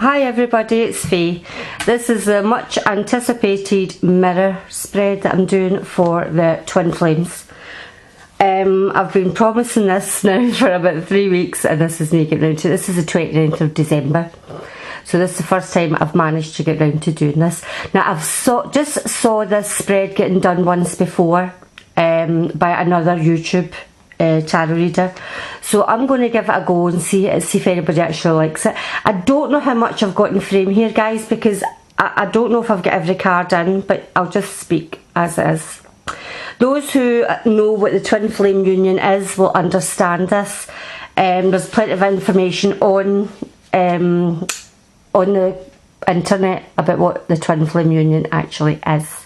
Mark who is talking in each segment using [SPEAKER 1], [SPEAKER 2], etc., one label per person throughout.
[SPEAKER 1] Hi everybody, it's Faye. This is the much anticipated mirror spread that I'm doing for the twin flames. I've been promising this now for about 3 weeks and this is getting round to. This is the 29th of December. So this is the first time I've managed to get round to doing this. Now I've just saw this spread getting done once before by another YouTube tarot reader, so I'm going to give it a go and see if anybody actually likes it. I don't know how much I've got in frame here, guys, because I don't know if I've got every card in, but I'll just speak as it is. Those who know what the twin flame union is will understand this. There's plenty of information on the internet about what the twin flame union actually is.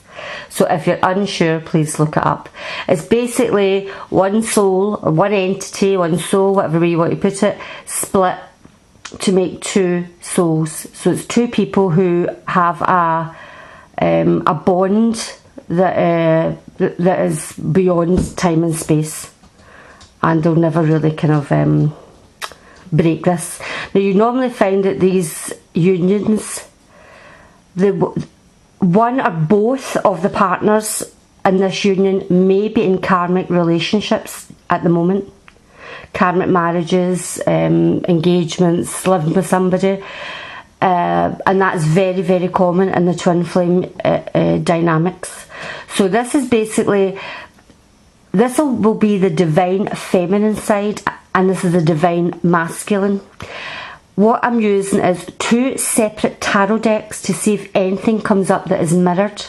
[SPEAKER 1] So if you're unsure, please look it up. It's basically one soul, or one entity, one soul, whatever way you want to put it, split to make two souls. So it's two people who have a bond that is beyond time and space, and they'll never really kind of break this. Now you normally find that these unions, one or both of the partners in this union may be in karmic relationships at the moment. Karmic marriages, engagements, living with somebody. And that's very, very common in the twin flame dynamics. So this is basically, this will be the divine feminine side and this is the divine masculine. What I'm using is 2 separate tarot decks to see if anything comes up that is mirrored,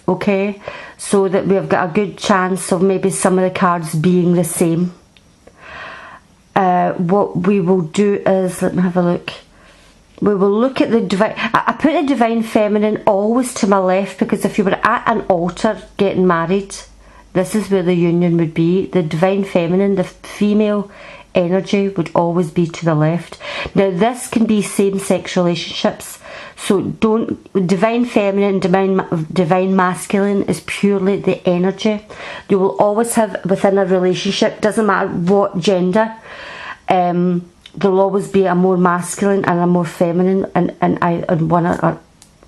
[SPEAKER 1] okay? So that we've got a good chance of maybe some of the cards being the same. What we will do is, let me have a look. We will look at the divine, I put the divine feminine always to my left because if you were at an altar getting married, this is where the union would be. The divine feminine, the female energy, would always be to the left. Now this can be same-sex relationships, so divine feminine, divine masculine is purely the energy. You will always have within a relationship, doesn't matter what gender, there'll always be a more masculine and a more feminine and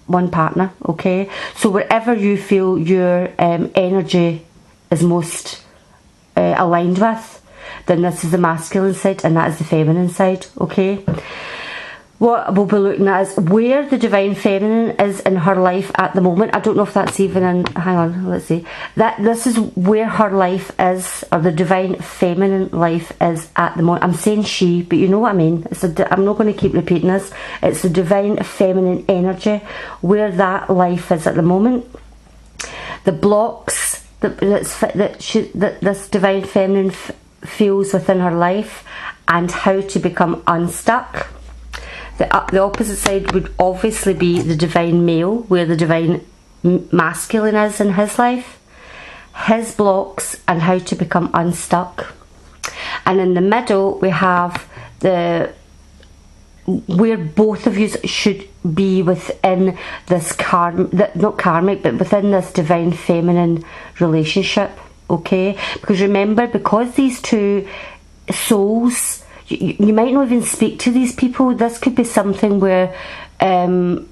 [SPEAKER 1] one partner, okay? So wherever you feel your energy is most aligned with, then this is the masculine side and that is the feminine side, okay? What we'll be looking at is where the divine feminine is in her life at the moment. I don't know if that's even in, hang on, let's see. This is where her life is, or the divine feminine life is at the moment. I'm saying she, but you know what I mean. I'm not going to keep repeating this. It's the divine feminine energy, where that life is at the moment. The blocks that this divine feminine feels within her life and how to become unstuck. The opposite side would obviously be the divine male, where the divine masculine is in his life, his blocks and how to become unstuck. And in the middle we have where both of you should be within this not karmic, but within this divine feminine relationship, okay? Because remember, because these two souls, you might not even speak to these people. This could be something where you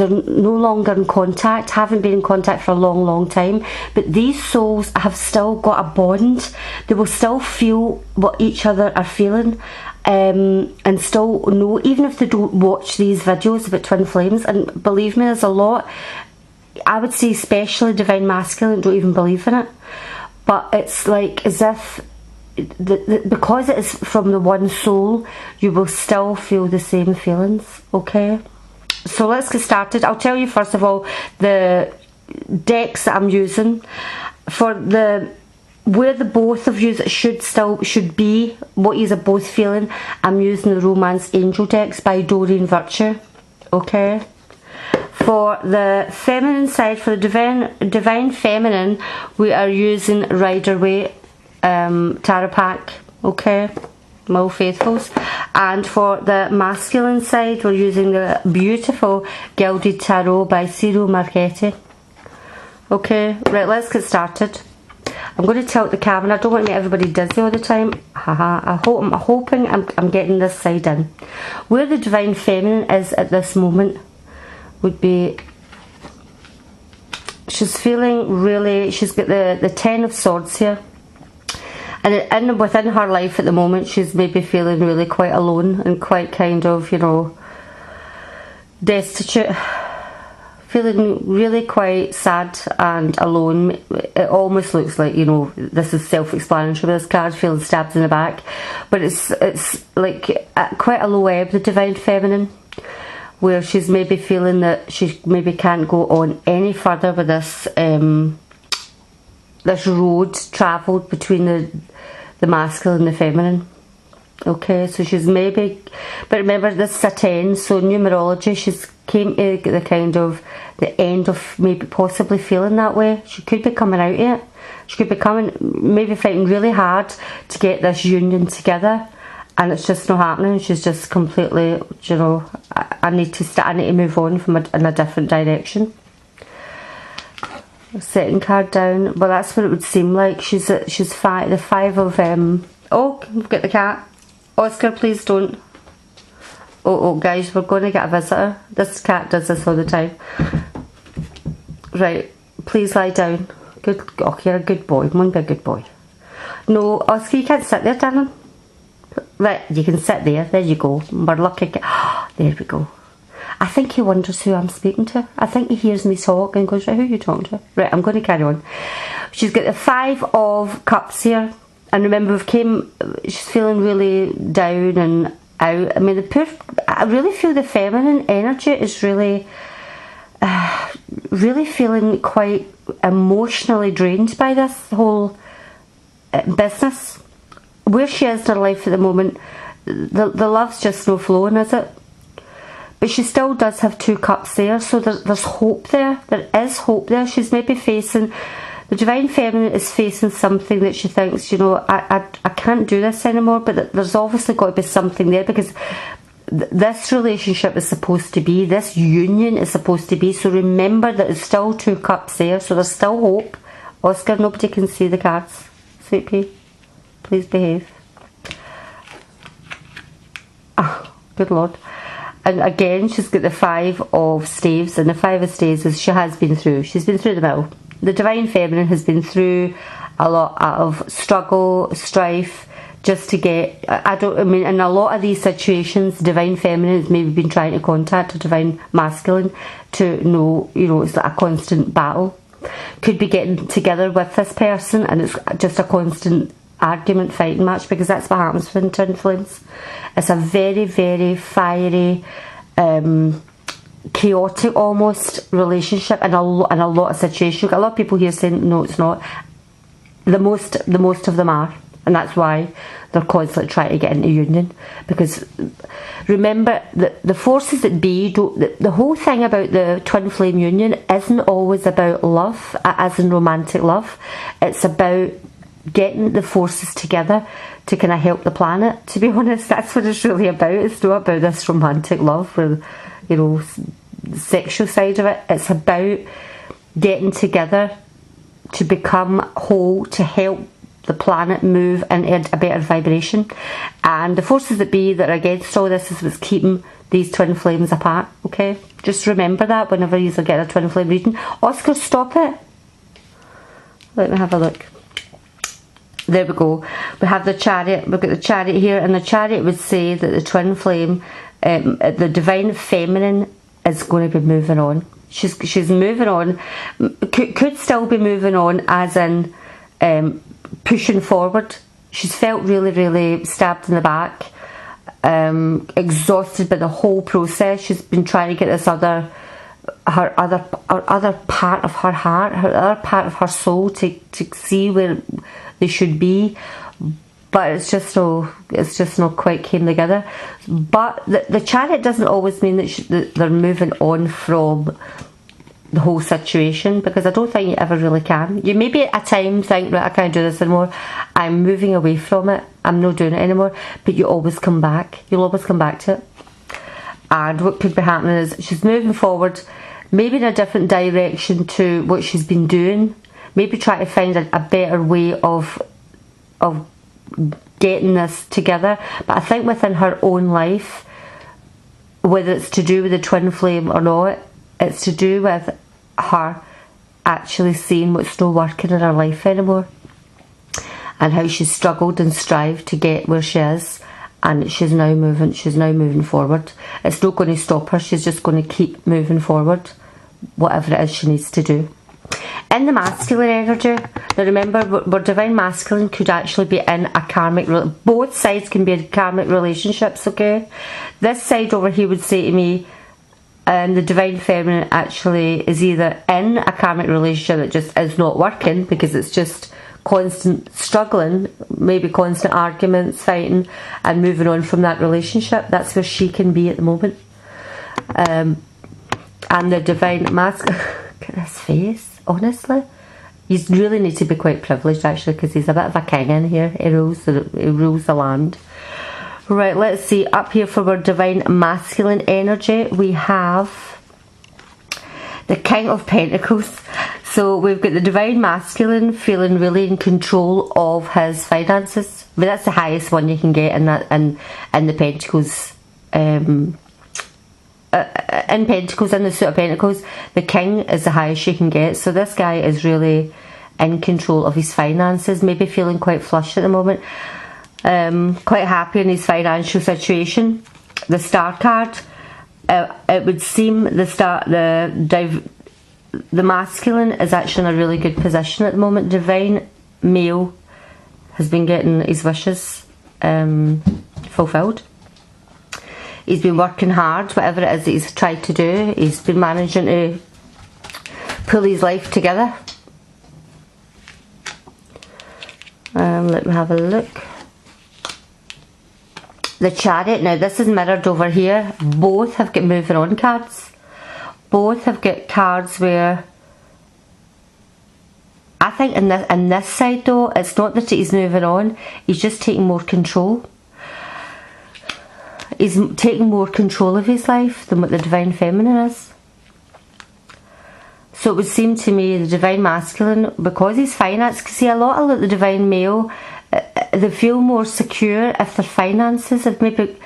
[SPEAKER 1] are no longer in contact, haven't been in contact for a long time, but these souls have still got a bond. They will still feel what each other are feeling, and still know, even if they don't watch these videos about twin flames. And believe me, there's a lot, I would say especially divine masculine, don't even believe in it. But it's like as if because it is from the one soul, you will still feel the same feelings, okay? So let's get started. I'll tell you first of all the decks that I'm using for where the both of you should be, what you are both feeling. I'm using the Romance Angel decks by Doreen Virtue, okay? For the feminine side, for the divine feminine, we are using Rider-Waite tarot pack, okay, my old faithfuls. And for the masculine side, we're using the beautiful Gilded Tarot by Ciro Marchetti, okay? Right, let's get started. I'm going to tilt the camera. I don't want to make everybody dizzy all the time. I'm hoping I'm getting this side in. Where the Divine Feminine is at this moment would be, she's feeling really, she's got the Ten of Swords here. And within her life at the moment, she's maybe feeling really quite alone and quite kind of, you know, destitute. Feeling really quite sad and alone. It almost looks like, you know, this is self-explanatory with this card, feeling stabbed in the back. But it's like at quite a low ebb, the Divine Feminine, where she's maybe feeling that she maybe can't go on any further with this this road travelled between the masculine and the feminine. Okay, so she's maybe, but remember this is a 10, so numerology, she's came to the kind of the end of maybe possibly feeling that way. She could be coming out of it. She could be coming, maybe fighting really hard to get this union together, and it's just not happening. She's just completely, you know, I need to move on from in a different direction. Second card down, well, that's what it would seem like. She's the 5 of oh, we've got the cat. Oscar, please don't. Oh, guys, we're going to get a visitor. This cat does this all the time. Right, please lie down. Good. Oh, you're a good boy. Come on, be a good boy. No, Oscar, you can't sit there, darling. Right, you can sit there. There you go. We're lucky. There we go. I think he wonders who I'm speaking to. I think he hears me talk and goes, right, who are you talking to? Right, I'm going to carry on. She's got the 5 of Cups here. And remember, she's feeling really down and out. I mean, I really feel the feminine energy is really, really feeling quite emotionally drained by this whole business. Where she is in her life at the moment, the love's just no flowing, is it? But she still does have 2 cups there, so there's hope there. There is hope there. She's maybe facing, the Divine Feminine is facing something that she thinks, you know, I can't do this anymore, but there's obviously got to be something there, because this relationship is supposed to be, this union is supposed to be, so remember that there's still 2 cups there, so there's still hope. Oscar, nobody can see the cards. Sweet pea, please behave. Oh, good Lord. And again, she's got the 5 of Staves, and the 5 of Staves is she has been through. She's been through the mill. The Divine Feminine has been through a lot of struggle, strife, just to get, I mean, in a lot of these situations, Divine Feminine has maybe been trying to contact a Divine Masculine to know, you know, it's like a constant battle. Could be getting together with this person and it's just a constant argument, fighting match, because that's what happens with twin flames. It's a very, very fiery, chaotic almost relationship in a lot of situations. A lot of people here saying no, it's not. The most of them are, and that's why they're constantly trying to get into union. Because remember that the forces that be don't, the whole thing about the twin flame union isn't always about love, as in romantic love. It's about getting the forces together to kind of help the planet. To be honest, that's what it's really about. It's not about this romantic love with, you know, the sexual side of it. It's about getting together to become whole, to help the planet move into a better vibration. And the forces that be that are against all this is what's keeping these twin flames apart. Okay, just remember that whenever you get a twin flame reading. Oscar, stop it. Let me have a look. There we go. We have the Chariot. We've got the Chariot here, and the Chariot would say that the twin flame, the Divine Feminine, is going to be moving on. She's moving on. Could still be moving on, as in pushing forward. She's felt really, really stabbed in the back, exhausted by the whole process. She's been trying to get this other part of her heart, her other part of her soul to see where they should be, but it's just not quite came together. But the Chariot doesn't always mean that they're moving on from the whole situation, because I don't think you ever really can. You maybe at times think, right, I can't do this anymore, I'm moving away from it, I'm not doing it anymore, but you always come back. You'll always come back to it. And what could be happening is she's moving forward, maybe in a different direction to what she's been doing. maybe try to find a better way of getting this together. But I think within her own life, whether it's to do with the twin flame or not, it's to do with her actually seeing what's not working in her life anymore, and how she's struggled and strived to get where she is, and she's now moving forward. It's not going to stop her, she's just going to keep moving forward, whatever it is she needs to do. In the masculine energy, now remember, where divine masculine could actually be in a karmic, both sides can be in karmic relationships, okay? This side over here would say to me, the divine feminine actually is either in a karmic relationship that just is not working because it's just constant struggling, maybe constant arguments, fighting, and moving on from that relationship. That's where she can be at the moment. And the divine masculine, look at his face. Honestly, you really need to be quite privileged actually, because he's a bit of a king in here. He rules the land. Right, let's see. Up here for our divine masculine energy, we have the King of Pentacles. So we've got the divine masculine feeling really in control of his finances. I mean, that's the highest one you can get in that in the Pentacles. In Pentacles, in the suit of Pentacles, the King is the highest you can get. So this guy is really in control of his finances, maybe feeling quite flush at the moment, quite happy in his financial situation. The Star card, it would seem the masculine is actually in a really good position at the moment. Divine male has been getting his wishes fulfilled. He's been working hard, whatever it is that he's tried to do. He's been managing to pull his life together. Let me have a look. The Chariot, now this is mirrored over here. Both have got moving on cards. Both have got cards where, I think in this side though, it's not that he's moving on, he's just taking more control. He's taking more control of his life than what the divine feminine is. So it would seem to me the divine masculine, because he's financed, because see, a lot of the divine male, they feel more secure if their finances have maybe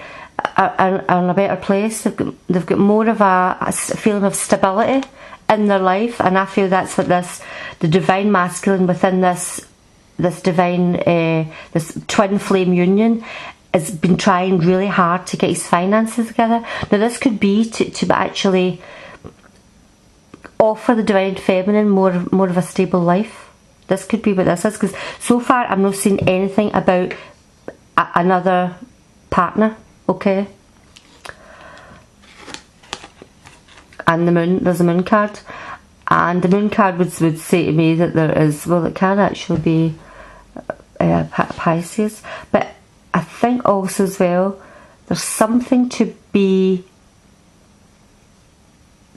[SPEAKER 1] are in a better place. They've got more of a feeling of stability in their life, and I feel that's what the divine masculine within this divine this twin flame union has been trying really hard to get his finances together. Now this could be to actually offer the divine feminine more of a stable life. This could be what this is, because so far I'm not seeing anything about another partner, okay? And the moon, there's a moon card, and the moon card would say to me that there is, well, it can actually be Pisces, but I think also as well there's something to be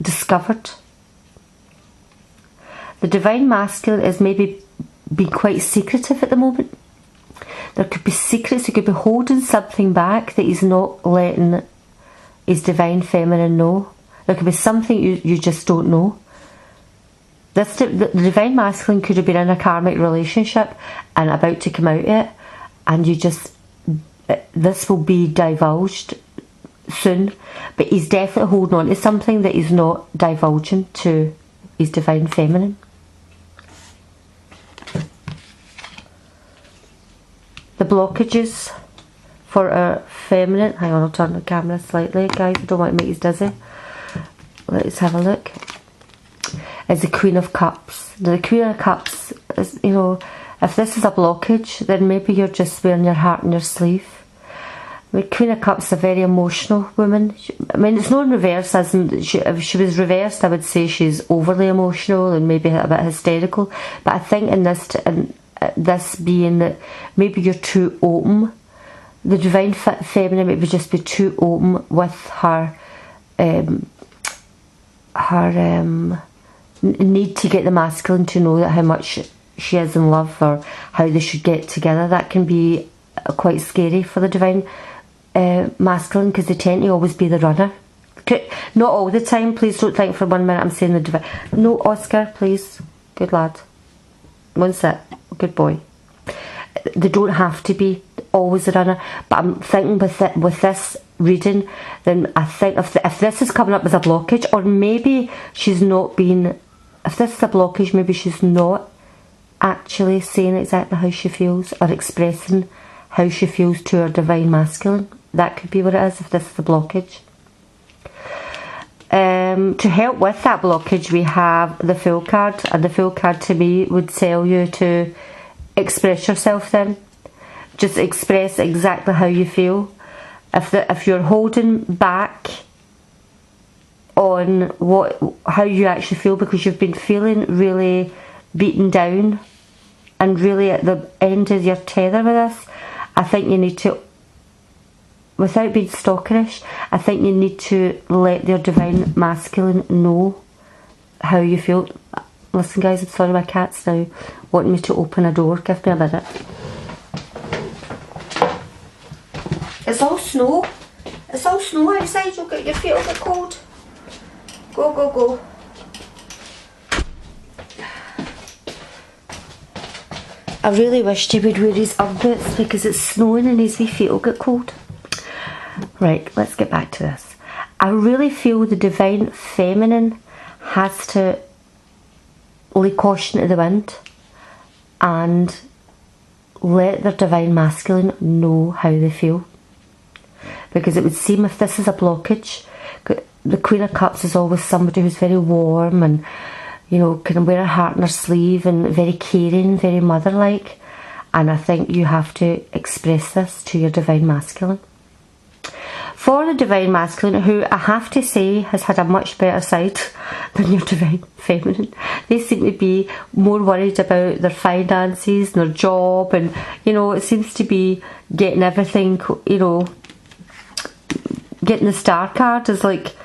[SPEAKER 1] discovered. The divine masculine is maybe being quite secretive at the moment. There could be secrets, he could be holding something back that he's not letting his divine feminine know. There could be something you just don't know. The divine masculine could have been in a karmic relationship and about to come out of it, and this will be divulged soon, but he's definitely holding on to something that he's not divulging to his divine feminine. The blockages for our feminine, hang on, I'll turn the camera slightly guys, I don't want to make you dizzy. Let's have a look. Is the Queen of Cups. Now the Queen of Cups is, you know, if this is a blockage, then maybe you're just wearing your heart on your sleeve. The Queen of Cups is a very emotional woman. I mean, it's not in reverse, as in, if she was reversed, I would say she's overly emotional and maybe a bit hysterical. But I think in this being that maybe you're too open. The divine feminine maybe just be too open with her need to get the masculine to know that how much she is in love, or how they should get together. That can be quite scary for the divine masculine, because they tend to always be the runner. Not all the time, please don't think for 1 minute I'm saying the divine. No, Oscar, please. Good lad. One sit. Good boy. They don't have to be always a runner, but I'm thinking with this reading, then I think if this is coming up as a blockage, or maybe she's not been, if this is a blockage, maybe she's not actually saying exactly how she feels or expressing how she feels to her divine masculine. That could be what it is if this is a blockage. To help with that blockage, we have the Fool card, and the Fool card to me would tell you to express yourself then. Just express exactly how you feel. If you're holding back on how you actually feel because you've been feeling really beaten down and really at the end of your tether with this, I think you need to, without being stalkerish, I think you need to let your divine masculine know how you feel. Listen guys, I'm sorry, my cat's now wanting me to open a door. Give me a minute. It's all snow. It's all snow outside. You'll get your feet will get cold. Go, go, go. I really wished he would wear his Ugg boots because it's snowing and his wee feet will get cold. Right, let's get back to this. I really feel the divine feminine has to lay caution to the wind and let their divine masculine know how they feel. Because it would seem if this is a blockage, the Queen of Cups is always somebody who's very warm and, you know, can wear her heart on her sleeve and very caring, very mother-like. And I think you have to express this to your divine masculine. For the divine masculine, who I have to say has had a much better side than your divine feminine, they seem to be more worried about their finances and their job, and, you know, it seems to be getting everything, you know, getting the star card is like,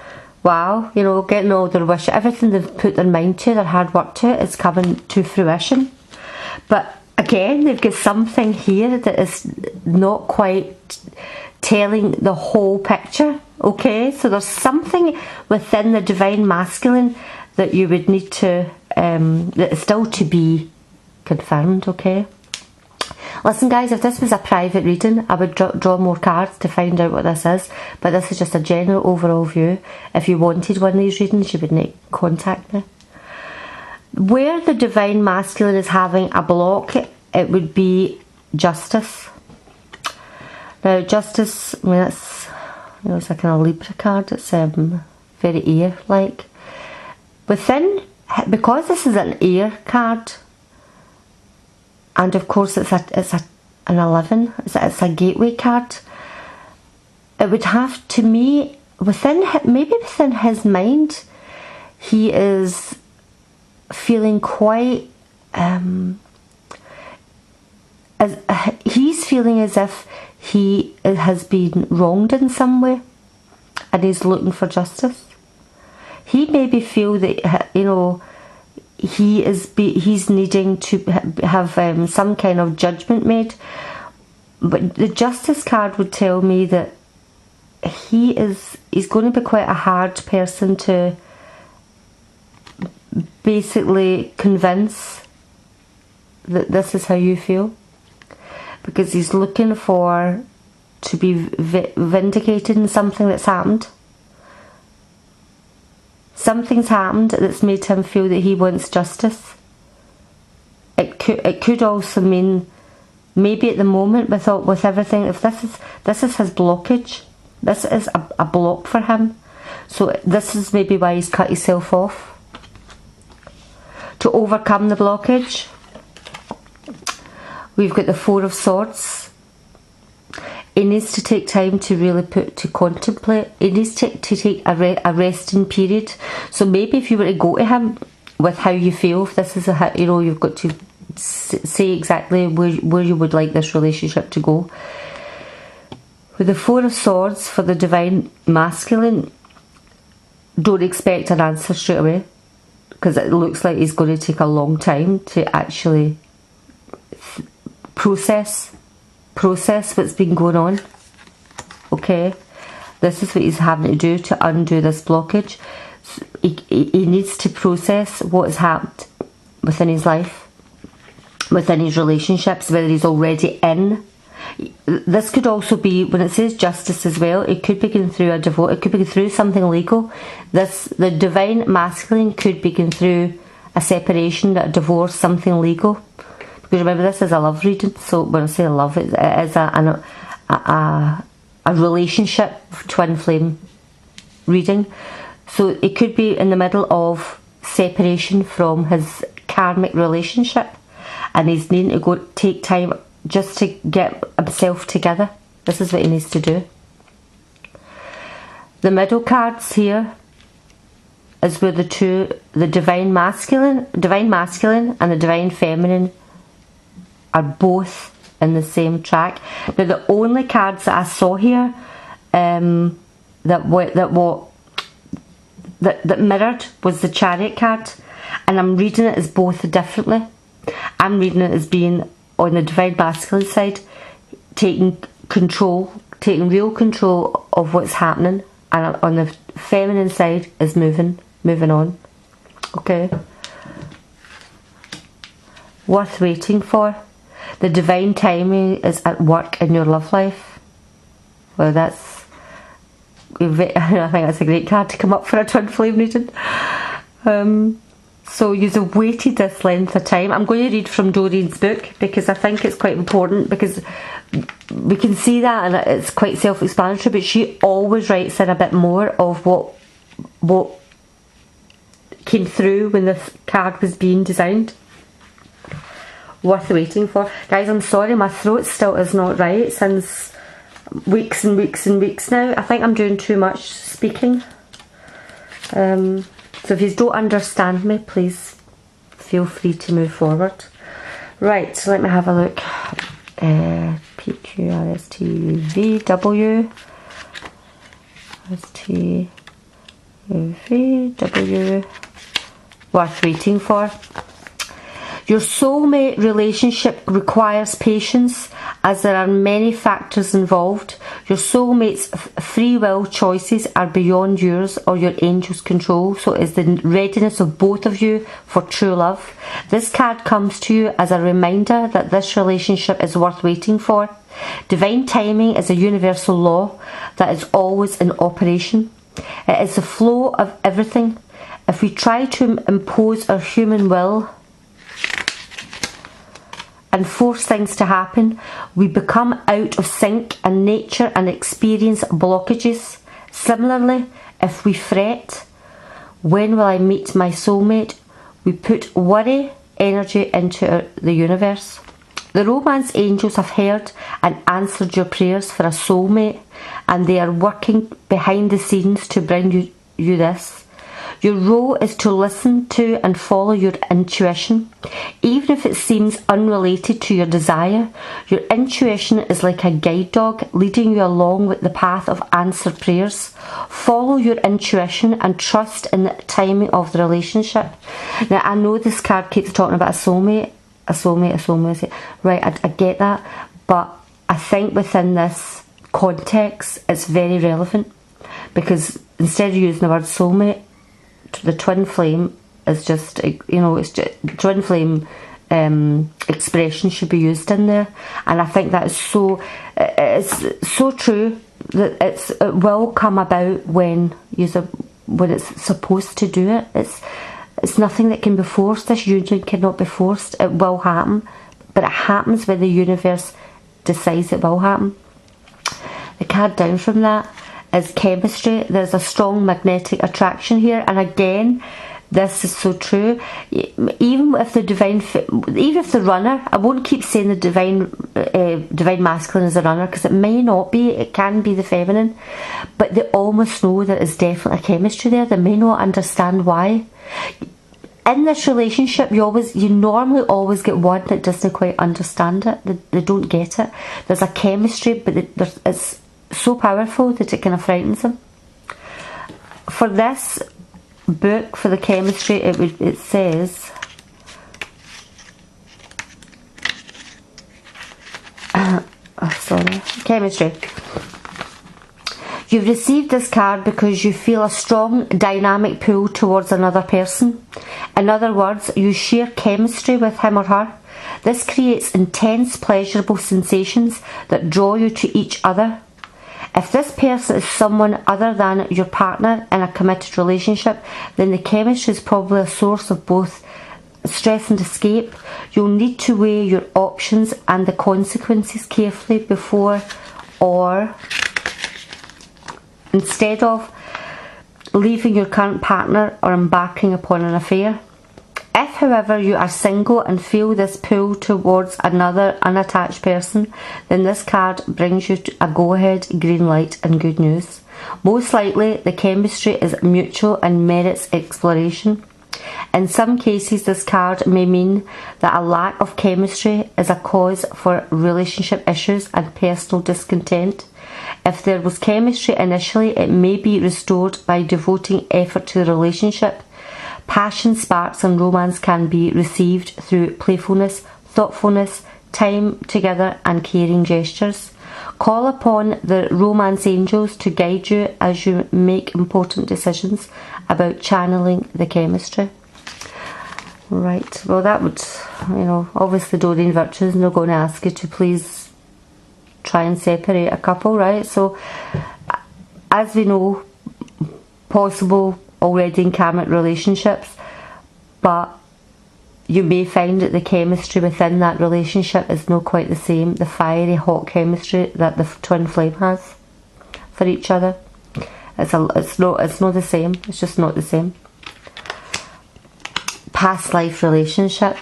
[SPEAKER 1] wow, you know, getting all their wish, everything they've put their mind to, their hard work to, is coming to fruition. But again, they've got something here that is not quite telling the whole picture, okay? So there's something within the divine masculine that you would need to, that is still to be confirmed, okay? Listen guys, if this was a private reading, I would draw more cards to find out what this is, but this is just a general overall view. If you wanted one of these readings, you would need to contact me. Where the divine masculine is having a block, it would be justice. Now justice, I mean, it's, you know, it's like a Libra card. It's very air-like. Within, because this is an air card, and of course it's an 11. It's a gateway card. It would have, to me, maybe within his mind, he is feeling quite. He's feeling as if he has been wronged in some way, and he's looking for justice. He maybe feel that, you know, he's needing to have some kind of judgment made, but the justice card would tell me that he's going to be quite a hard person to basically convince that this is how you feel, because he's looking for to be vindicated in something that's happened. Something's happened that's made him feel that he wants justice. It could also mean, maybe at the moment with everything, if this is his blockage, this is a block for him. So this is maybe why he's cut himself off. To overcome the blockage, we've got the Four of Swords. He needs to take time to really contemplate. He needs to take a resting period. So maybe if you were to go to him with how you feel, if this is you know, you've got to say exactly where you would like this relationship to go. With the Four of Swords for the divine masculine, don't expect an answer straight away, because it looks like he's going to take a long time to actually process what's been going on. Okay, this is what he's having to do to undo this blockage. He needs to process what has happened within his life. within his relationships, whether he's already in. This could also be, when it says justice as well, it could be going through a divorce, it could be going through something legal. The divine masculine could be going through a separation, a divorce, something legal. Because remember, this is a love reading, so when I say love, it is a relationship twin flame reading. So it could be in the middle of separation from his karmic relationship, and he's needing to go take time just to get himself together. This is what he needs to do. The middle cards here is where the divine masculine and the divine feminine are both in the same track. Now the only cards that I saw here that mirrored was the Chariot card, and I'm reading it as both differently. I'm reading it as being on the divine masculine side, taking real control of what's happening, and on the feminine side is moving on. Okay. Worth waiting for. The divine timing is at work in your love life. Well, I think that's a great card to come up for a twin flame reading. So you've waited this length of time. I'm going to read from Doreen's book because I think it's quite important, because we can see that and it's quite self-explanatory, but she always writes in a bit more of what came through when this card was being designed. Worth waiting for. Guys, I'm sorry, my throat still is not right since weeks and weeks and weeks now. I think I'm doing too much speaking. So if you don't understand me, please feel free to move forward. Right, so let me have a look. P, Q, R, S, T, U, V, W. S, T, U, V, W. Worth waiting for. Your soulmate relationship requires patience, as there are many factors involved. Your soulmate's free will choices are beyond yours or your angel's control, so it is the readiness of both of you for true love. This card comes to you as a reminder that this relationship is worth waiting for. Divine timing is a universal law that is always in operation. It is the flow of everything. If we try to impose our human will and force things to happen, we become out of sync, and nature and experience blockages. Similarly, if we fret, when will I meet my soulmate? We put worry energy into the universe. The romance angels have heard and answered your prayers for a soulmate, and they are working behind the scenes to bring you this. Your role is to listen to and follow your intuition. Even if it seems unrelated to your desire, your intuition is like a guide dog leading you along with the path of answered prayers. Follow your intuition and trust in the timing of the relationship. Now, I know this card keeps talking about a soulmate. Right, I get that, but I think within this context it's very relevant, because instead of using the word soulmate, the twin flame is just, it's just twin flame expression should be used in there, and I think that is it's so true that it will come about when it's supposed to do it. It's nothing that can be forced. This union cannot be forced. It will happen, but it happens when the universe decides it will happen. The card down from that is chemistry. There's a strong magnetic attraction here, and again, this is so true. Even if the runner, I won't keep saying the divine masculine is a runner, because it may not be. It can be the feminine, but they almost know that there's definitely a chemistry there. They may not understand why. In this relationship, you normally always get one that doesn't quite understand it. They don't get it. There's a chemistry, but it's so powerful that it kind of frightens them. For this book, for the chemistry, it says chemistry. You've received this card because you feel a strong dynamic pull towards another person. In other words, you share chemistry with him or her. This creates intense pleasurable sensations that draw you to each other. If this person is someone other than your partner in a committed relationship, then the chemistry is probably a source of both stress and escape. You'll need to weigh your options and the consequences carefully before or instead of leaving your current partner or embarking upon an affair. If, however, you are single and feel this pull towards another unattached person, then this card brings you a go-ahead, green light and good news. Most likely, the chemistry is mutual and merits exploration. In some cases, this card may mean that a lack of chemistry is a cause for relationship issues and personal discontent. If there was chemistry initially, it may be restored by devoting effort to the relationship. Passion, sparks and romance can be received through playfulness, thoughtfulness, time together and caring gestures. Call upon the romance angels to guide you as you make important decisions about channeling the chemistry. Right, well that would, obviously Doreen Virtue is not going to ask you to please try and separate a couple, right? So, as we know, possible already in karmic relationships, but you may find that the chemistry within that relationship is not quite the same, the fiery hot chemistry that the twin flame has for each other. It's not the same. It's just not the same. Past life relationship.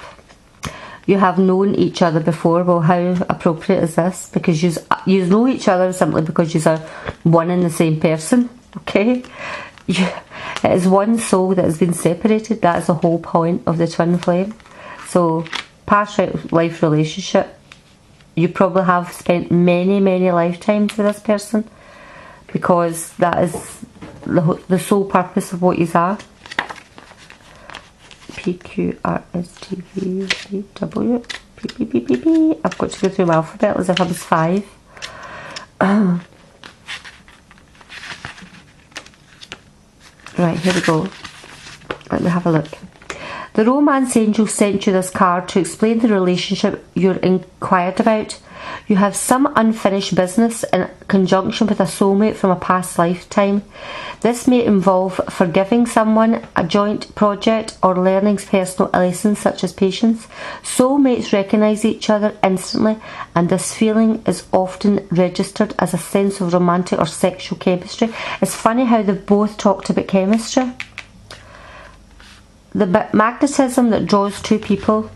[SPEAKER 1] You have known each other before. Well, how appropriate is this? Because you know each other simply because you are one and the same person. Okay. It is one soul that has been separated. That is the whole point of the twin flame. So, past life relationship, you probably have spent many, many lifetimes with this person, because that is the sole purpose of what you are. PQRSTVW PPPPP. I've got to go through my alphabet as if I was 5. Right, here we go. Let me have a look. The romance angel sent you this card to explain the relationship you're inquired about. You have some unfinished business in conjunction with a soulmate from a past lifetime. This may involve forgiving someone, a joint project, or learning personal lessons such as patience. Soulmates recognise each other instantly, and this feeling is often registered as a sense of romantic or sexual chemistry. It's funny how they both talked about chemistry. The magnetism that draws two people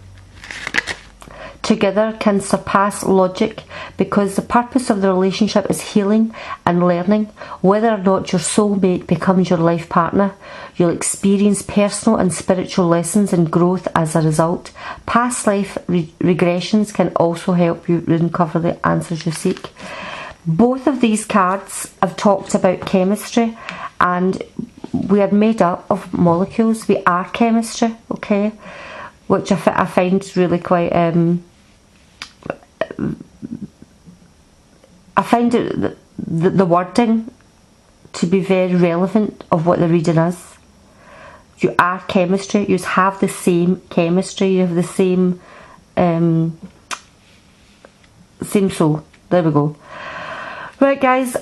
[SPEAKER 1] together can surpass logic, because the purpose of the relationship is healing and learning. Whether or not your soulmate becomes your life partner, you'll experience personal and spiritual lessons and growth as a result. Past life regressions can also help you uncover the answers you seek. Both of these cards have talked about chemistry, and we are made up of molecules. We are chemistry, okay? Which I find really quite I find the wording to be very relevant of what the reading is. You are chemistry. You have the same chemistry. You have the same soul. There we go. Right, guys.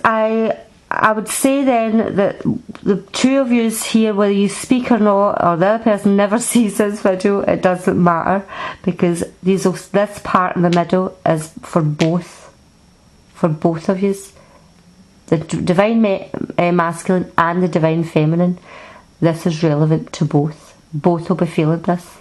[SPEAKER 1] I would say then that the two of you here, whether you speak or not, or the other person never sees this video, it doesn't matter, because this part in the middle is for both of you, the divine masculine and the divine feminine. This is relevant to both. Both will be feeling this.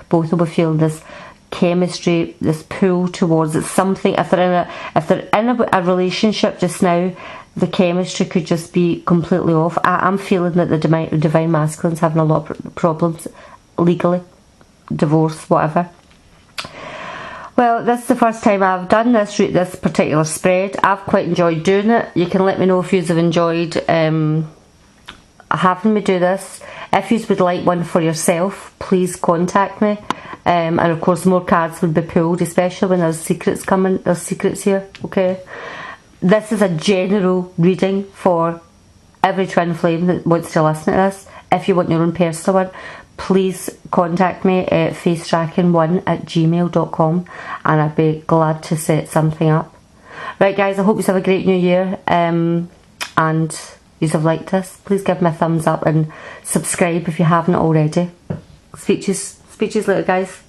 [SPEAKER 1] Both will be feeling this chemistry, this pull towards it. Something, if they're in a relationship just now, the chemistry could just be completely off. I'm feeling that the divine masculine's having a lot of problems legally, divorce, whatever. Well, this is the first time I've done this particular spread. I've quite enjoyed doing it. You can let me know if you have enjoyed having me do this. If you would like one for yourself, please contact me. And of course, more cards would be pulled, especially when there's secrets coming. There's secrets here, okay? This is a general reading for every twin flame that wants to listen to this. if you want your own personal one, please contact me at facetracking1@gmail.com, and I'd be glad to set something up. Right guys, I hope you have a great new year, and you have liked this. Please give me a thumbs up and subscribe if you haven't already. Speak to you later guys.